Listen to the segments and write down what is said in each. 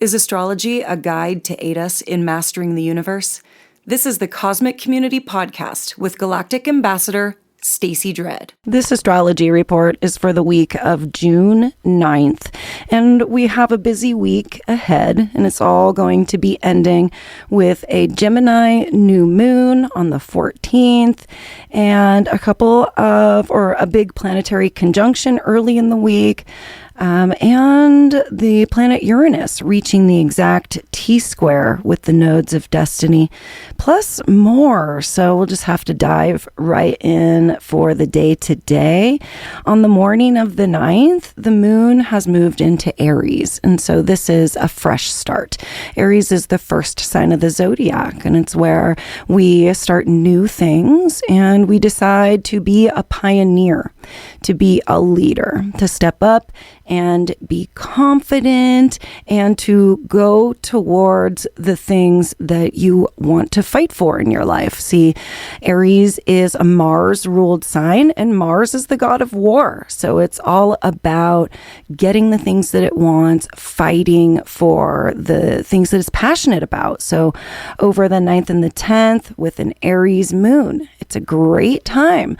Is astrology a guide to aid us in mastering the universe? This is the Cosmic Community Podcast with Galactic Ambassador Stacey Dredd. This astrology report is for the week of June 9th, and we have a busy week ahead, and it's all going to be ending with a Gemini new moon on the 14th, and a big planetary conjunction early in the week, and the planet Uranus reaching the exact T-square with the nodes of destiny, plus more. So we'll just have to dive right in for the day today. On the morning of the 9th, the moon has moved into Aries, and so this is a fresh start. Aries is the first sign of the zodiac, and it's where we start new things and we decide to be a pioneer, to be a leader, to step up and be confident and to go towards the things that you want to fight for in your life. See, Aries is a Mars-ruled sign, and Mars is the god of war. So it's all about getting the things that it wants, fighting for the things that it's passionate about. So over the 9th and the 10th with an Aries moon, it's a great time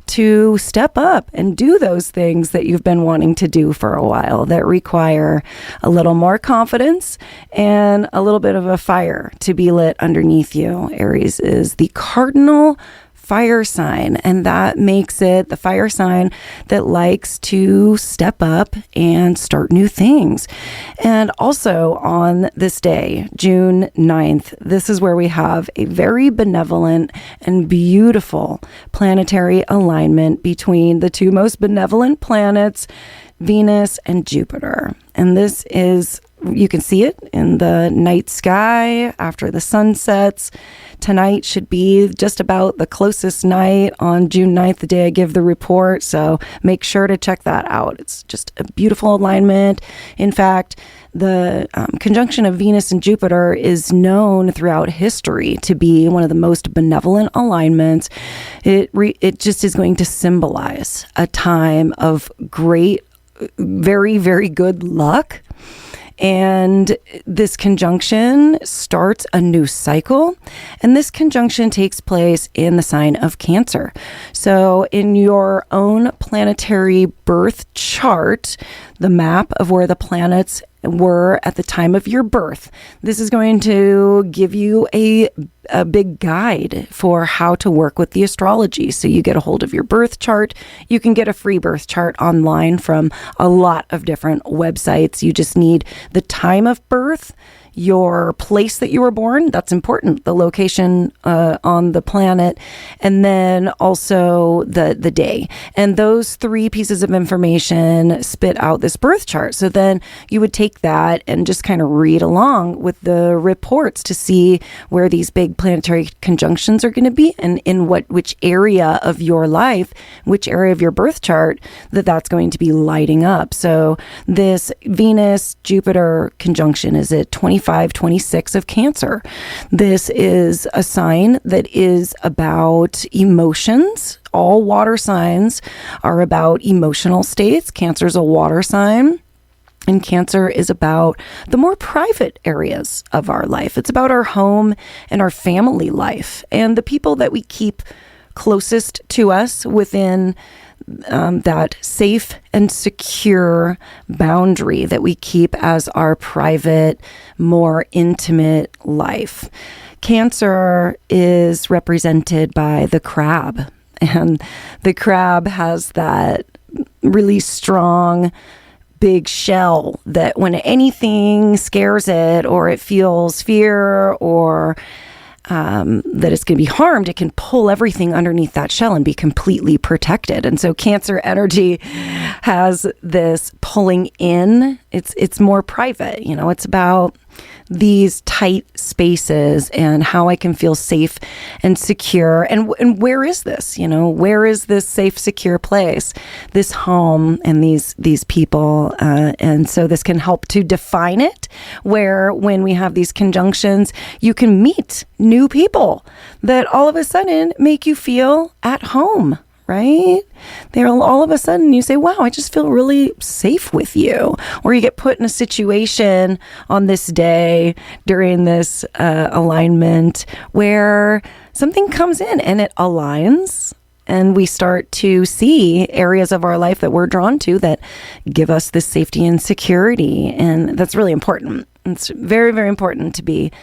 to step up and do those things that you've been wanting to do for a while that require a little more confidence and a little bit of a fire to be lit underneath you. Aries is the cardinal fire sign, and that makes it the fire sign that likes to step up and start new things. And also on this day, June 9th, this is where we have a very benevolent and beautiful planetary alignment between the two most benevolent planets, Venus and Jupiter. And this is, you can see it in the night sky after the sun sets. Tonight should be just about the closest night on June 9th, the day I give the report. So make sure to check that out. It's just a beautiful alignment. In fact, the conjunction of Venus and Jupiter is known throughout history to be one of the most benevolent alignments. It just is going to symbolize a time of great, very, very good luck. And this conjunction starts a new cycle. And this conjunction takes place in the sign of Cancer. So in your own planetary birth chart, the map of where the planets were at the time of your birth, this is going to give you a big guide for how to work with the astrology. So you get a hold of your birth chart. You can get a free birth chart online from a lot of different websites. You just need the time of birth, your place that you were born, that's important, the location on the planet, and then also the day. And those three pieces of information spit out this birth chart. So then you would take that and just kind of read along with the reports to see where these big planetary conjunctions are going to be and in which area of your life, which area of your birth chart that's going to be lighting up. So this Venus-Jupiter conjunction is at 25-26 of Cancer. This is a sign that is about emotions. All water signs are about emotional states. Cancer is a water sign. And Cancer is about the more private areas of our life. It's about our home and our family life and the people that we keep closest to us within that safe and secure boundary that we keep as our private, more intimate life. Cancer is represented by the crab, and the crab has that really strong, big shell that when anything scares it or it feels fear or that it's going to be harmed, it can pull everything underneath that shell and be completely protected. And so Cancer energy has this pulling in. It's more private, it's about these tight spaces and how I can feel safe and secure. And where is this? Where is this safe, secure place? This home and these people. And so this can help to define it, where when we have these conjunctions, you can meet new people that all of a sudden make you feel at home. right? They're all of a sudden you say, wow, I just feel really safe with you. Or you get put in a situation on this day during this alignment where something comes in and it aligns. And we start to see areas of our life that we're drawn to that give us this safety and security. And that's really important. It's very, very important to be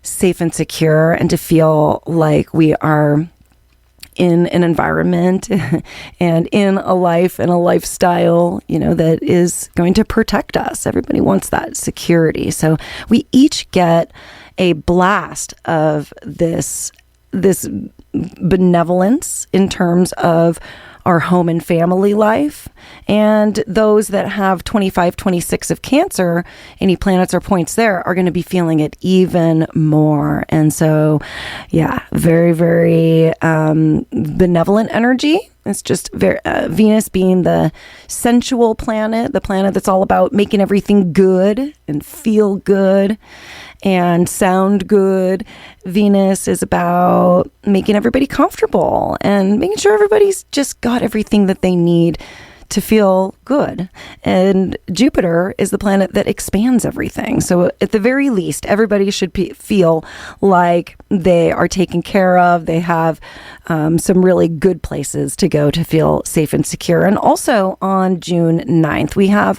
safe and secure and to feel like we are in an environment and in a life and a lifestyle, that is going to protect us. Everybody wants that security. So we each get a blast of this benevolence in terms of our home and family life. And those that have 25, 26 of Cancer, any planets or points there are going to be feeling it even more. And so, yeah, very, very benevolent energy. It's just very Venus being the sensual planet, the planet that's all about making everything good and feel good and sound good. Venus is about making everybody comfortable and making sure everybody's just got everything that they need to feel good. And Jupiter is the planet that expands everything. So at the very least, everybody should feel like they are taken care of. They have some really good places to go to feel safe and secure. And also on June 9th, we have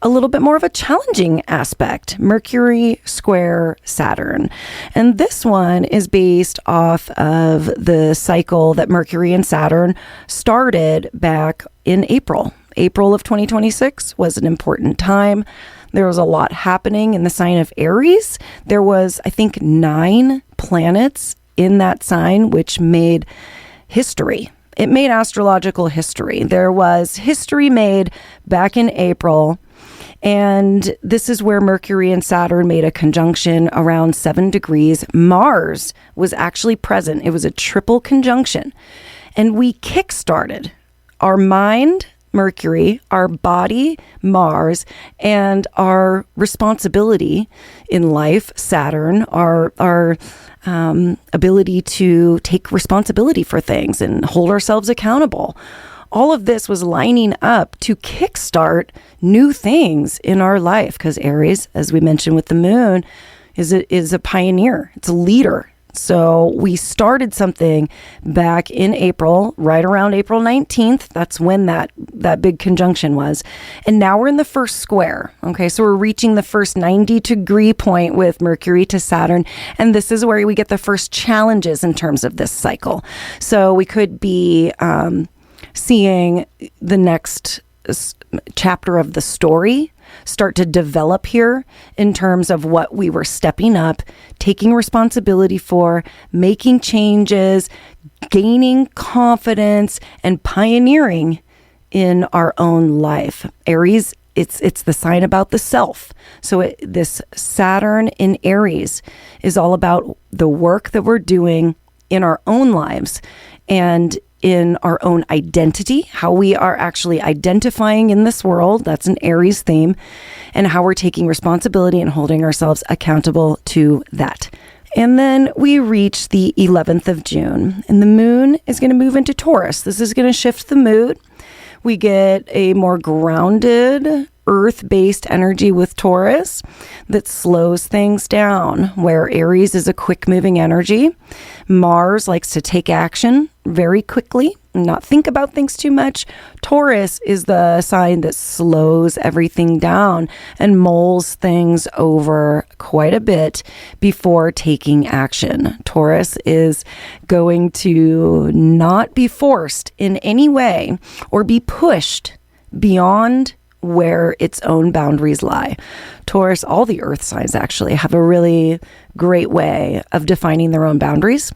a little bit more of a challenging aspect, Mercury square Saturn. And this one is based off of the cycle that Mercury and Saturn started back in April. April of 2026 was an important time. There was a lot happening in the sign of Aries. There was, I think, 9 planets in that sign, which made history. It made astrological history. There was history made back in April. And this is where Mercury and Saturn made a conjunction around 7 degrees. Mars was actually present. It was a triple conjunction. And we kickstarted our mind, Mercury, our body, Mars, and our responsibility in life, Saturn, our ability to take responsibility for things and hold ourselves accountable. All of this was lining up to kickstart new things in our life because Aries, as we mentioned with the moon, is a pioneer. It's a leader. So we started something back in April, right around April 19th. That's when that big conjunction was. And now we're in the first square. Okay, so we're reaching the first 90-degree point with Mercury to Saturn. And this is where we get the first challenges in terms of this cycle. So we could be seeing the next chapter of the story start to develop here in terms of what we were stepping up, taking responsibility for, making changes, gaining confidence, and pioneering in our own life. Aries, it's the sign about the self. So this Saturn in Aries is all about the work that we're doing in our own lives and in our own identity, how we are actually identifying in this world. That's an Aries theme, and how we're taking responsibility and holding ourselves accountable to that. And then we reach the 11th of June, and the moon is going to move into Taurus. This is going to shift the mood. We get a more grounded, earth-based energy with Taurus that slows things down, where Aries is a quick-moving energy. Mars likes to take action very quickly, not think about things too much. Taurus is the sign that slows everything down and mulls things over quite a bit before taking action. Taurus is going to not be forced in any way or be pushed beyond where its own boundaries lie. Taurus, all the earth signs actually have a really great way of defining their own boundaries,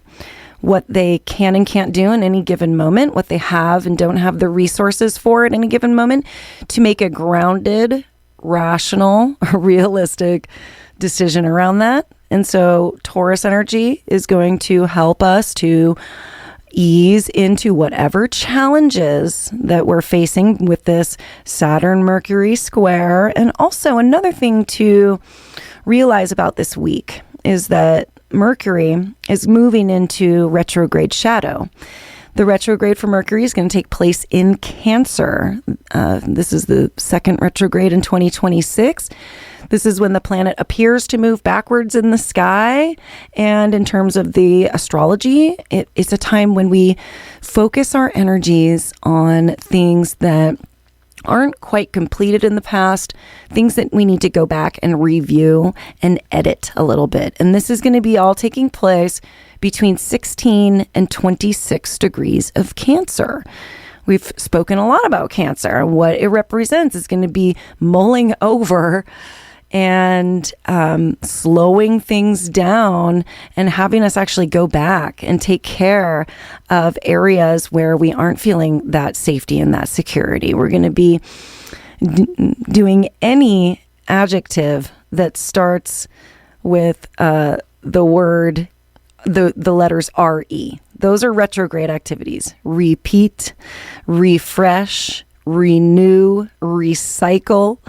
what they can and can't do in any given moment, what they have and don't have the resources for at any given moment, to make a grounded, rational, realistic decision around that. And so Taurus energy is going to help us to ease into whatever challenges that we're facing with this Saturn-Mercury square. And also another thing to realize about this week is that Mercury is moving into retrograde shadow. The retrograde for Mercury is going to take place in Cancer. This is the second retrograde in 2026. This is when the planet appears to move backwards in the sky. And in terms of the astrology, it's a time when we focus our energies on things that aren't quite completed in the past, things that we need to go back and review and edit a little bit. And this is going to be all taking place between 16 and 26 degrees of Cancer. We've spoken a lot about Cancer. What it represents is going to be mulling over and slowing things down and having us actually go back and take care of areas where we aren't feeling that safety and that security. We're going to be doing any adjective that starts with the word, the letters RE. Those are retrograde activities. Repeat, refresh, renew, recycle.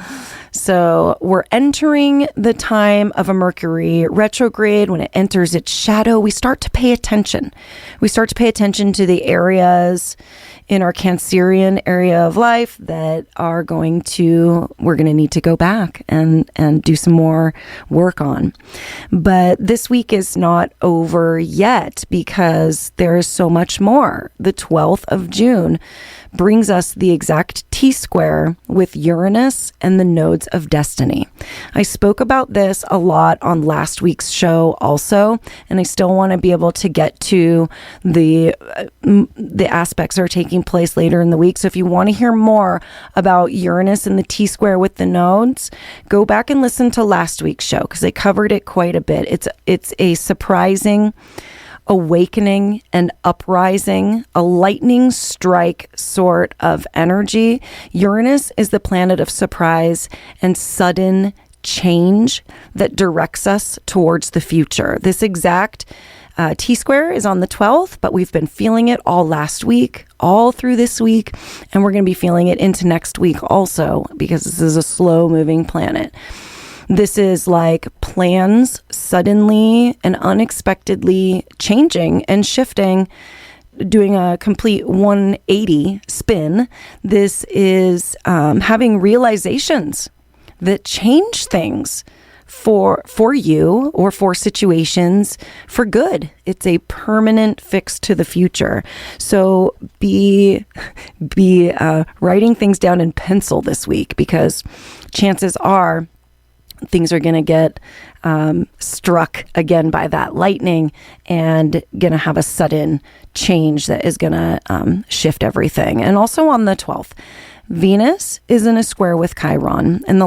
So we're entering the time of a Mercury retrograde. When it enters its shadow, we start to pay attention. We start to pay attention to the areas in our Cancerian area of life that we're going to need to go back and do some more work on. But this week is not over yet because there is so much more. The 12th of June brings us the exact T-square with Uranus and the nodes of destiny. I spoke about this a lot on last week's show also, and I still want to be able to get to the aspects that are taking place later in the week. So if you want to hear more about Uranus and the T-square with the nodes, go back and listen to last week's show because I covered it quite a bit. It's a surprising awakening and uprising, a lightning strike sort of energy. Uranus is the planet of surprise and sudden change that directs us towards the future. This exact T-square is on the 12th, but we've been feeling it all last week, all through this week, and we're going to be feeling it into next week also because this is a slow-moving planet. This is like plans suddenly and unexpectedly changing and shifting, doing a complete 180 spin. This is having realizations that change things for you or for situations for good. It's a permanent fix to the future. So be writing things down in pencil this week because chances are things are going to get struck again by that lightning and going to have a sudden change that is going to shift everything. And also on the 12th, Venus is in a square with Chiron. And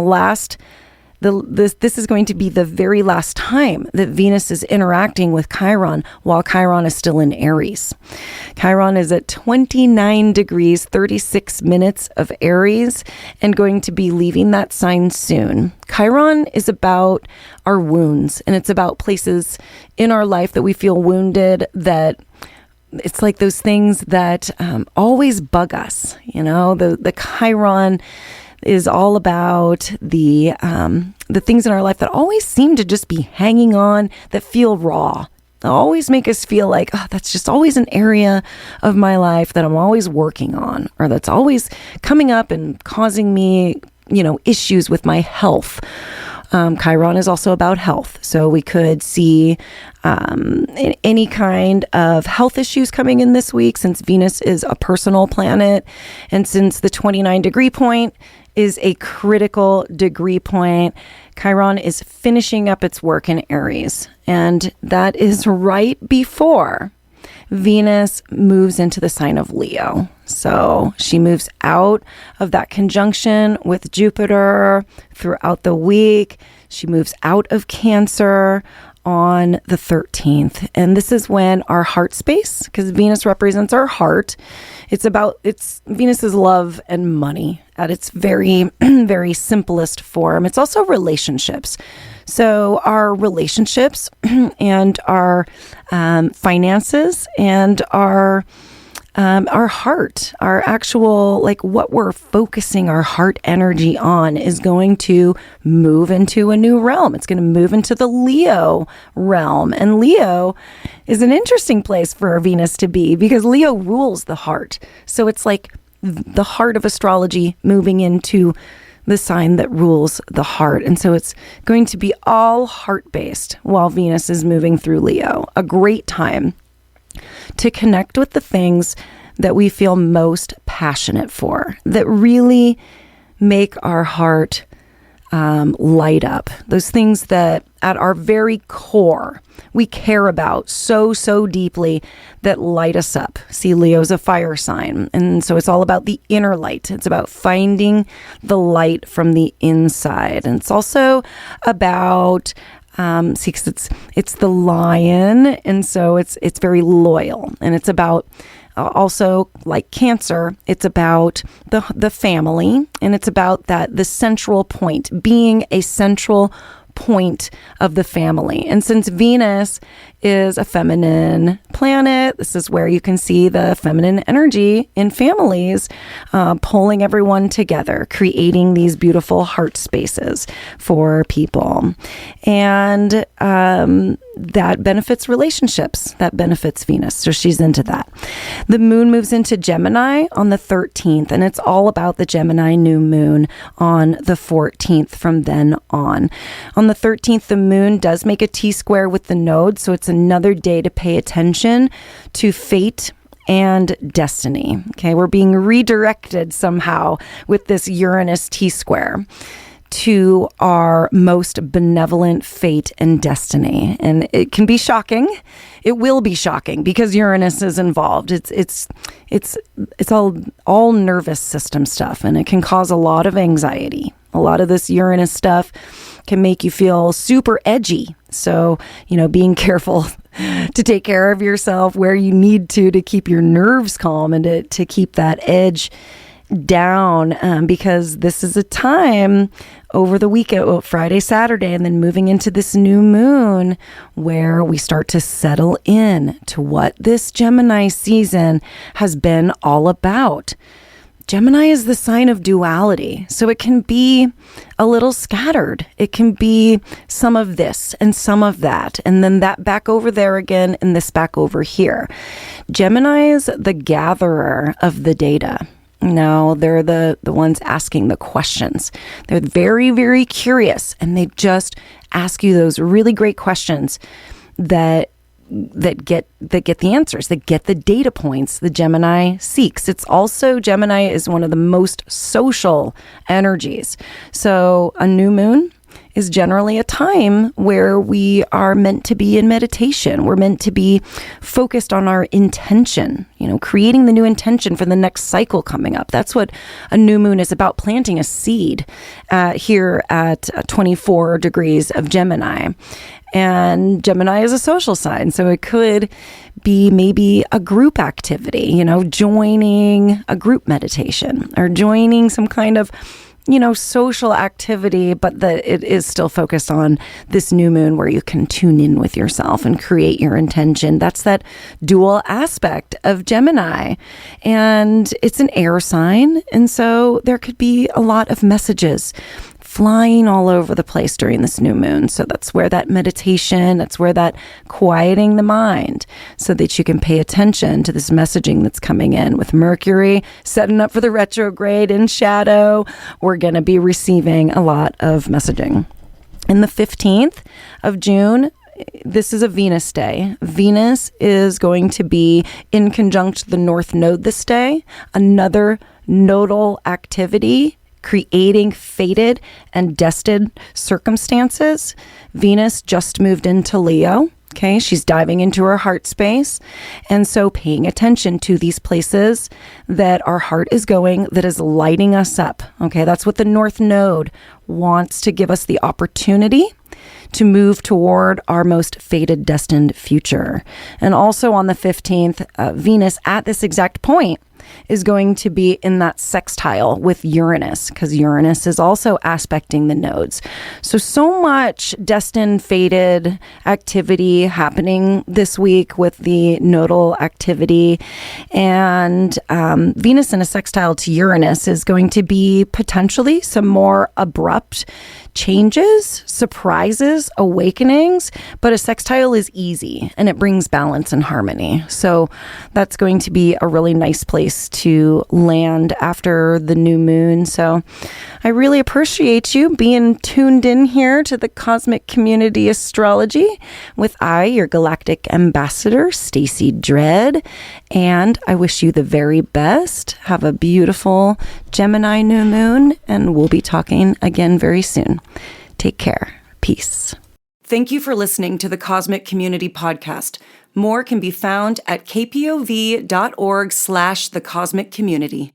this is going to be the very last time that Venus is interacting with Chiron while Chiron is still in Aries. Chiron is at 29 degrees, 36 minutes of Aries and going to be leaving that sign soon. Chiron is about our wounds, and it's about places in our life that we feel wounded, that it's like those things that always bug us. You know, the Chiron is all about the things in our life that always seem to just be hanging on, that feel raw. They always make us feel like, oh, that's just always an area of my life that I'm always working on, or that's always coming up and causing me, issues with my health. Chiron is also about health. So we could see any kind of health issues coming in this week, since Venus is a personal planet. And since the 29 degree point is a critical degree point, Chiron is finishing up its work in Aries. And that is right before Venus moves into the sign of Leo. So she moves out of that conjunction with Jupiter throughout the week. She moves out of Cancer on the 13th. And this is when our heart space, because Venus represents our heart, it's Venus's love and money at its very, very simplest form. It's also relationships. So our relationships and our finances and our our heart, our actual, like what we're focusing our heart energy on is going to move into a new realm. It's going to move into the Leo realm. And Leo is an interesting place for Venus to be because Leo rules the heart. So it's like the heart of astrology moving into the sign that rules the heart. And so it's going to be all heart-based while Venus is moving through Leo. A great time to connect with the things that we feel most passionate for, that really make our heart light up. Those things that at our very core we care about so deeply that light us up. See, Leo's a fire sign. And so it's all about the inner light. It's about finding the light from the inside. And it's also about see, 'cause it's the lion, and so it's very loyal, and it's about also like Cancer. It's about the family, and it's about the central point, being a central point of the family. And since Venus is a feminine planet, this is where you can see the feminine energy in families pulling everyone together, creating these beautiful heart spaces for people. And that benefits relationships, that benefits Venus. So she's into that. The moon moves into Gemini on the 13th, and it's all about the Gemini new moon on the 14th from then on. On the 13th, the moon does make a T-square with the node, so it's another day to pay attention to fate and destiny. Okay, we're being redirected somehow with this Uranus T-square to our most benevolent fate and destiny. And it can be shocking. It will be shocking because Uranus is involved. It's all nervous system stuff, and it can cause a lot of anxiety. A lot of this Uranus stuff can make you feel super edgy. So, being careful to take care of yourself where you need to keep your nerves calm and to keep that edge down, because this is a time over the weekend, Friday, Saturday, and then moving into this new moon where we start to settle in to what this Gemini season has been all about. Gemini is the sign of duality, so it can be a little scattered. It can be some of this and some of that, and then that back over there again and this back over here. Gemini is the gatherer of the data. No, they're the ones asking the questions. They're very, very curious, and they just ask you those really great questions that get the answers, that get the data points the Gemini seeks. It's also, Gemini is one of the most social energies. So a new moon is generally a time where we are meant to be in meditation. We're meant to be focused on our intention, creating the new intention for the next cycle coming up. That's what a new moon is about, planting a seed here at 24 degrees of Gemini. And Gemini is a social sign, so it could be maybe a group activity, joining a group meditation or joining some kind of social activity, but that it is still focused on this new moon where you can tune in with yourself and create your intention. That's that dual aspect of Gemini. And it's an air sign. And so there could be a lot of messages flying all over the place during this new moon. So that's where that meditation, that's where that quieting the mind so that you can pay attention to this messaging that's coming in. With Mercury setting up for the retrograde in shadow, we're going to be receiving a lot of messaging. In the 15th of June, this is a Venus day. Venus is going to be in conjunct the North Node this day, another nodal activity creating fated and destined circumstances. Venus just moved into Leo. Okay, she's diving into her heart space. And so paying attention to these places that our heart is going, that is lighting us up. Okay, that's what the North Node wants to give us the opportunity to move toward our most fated, destined future. And also on the 15th, Venus at this exact point is going to be in that sextile with Uranus, because Uranus is also aspecting the nodes. So much destined, fated activity happening this week with the nodal activity. And Venus in a sextile to Uranus is going to be potentially some more abrupt changes, surprises, awakenings, but a sextile is easy and it brings balance and harmony. So that's going to be a really nice place to land after the new moon. So I really appreciate you being tuned in here to the Cosmic Community Astrology with your galactic ambassador, Stacey Dredd. And I wish you the very best. Have a beautiful Gemini new moon, and we'll be talking again very soon. Take care. Peace. Thank you for listening to the Cosmic Community Podcast. More can be found at kpov.org/thecosmiccommunity.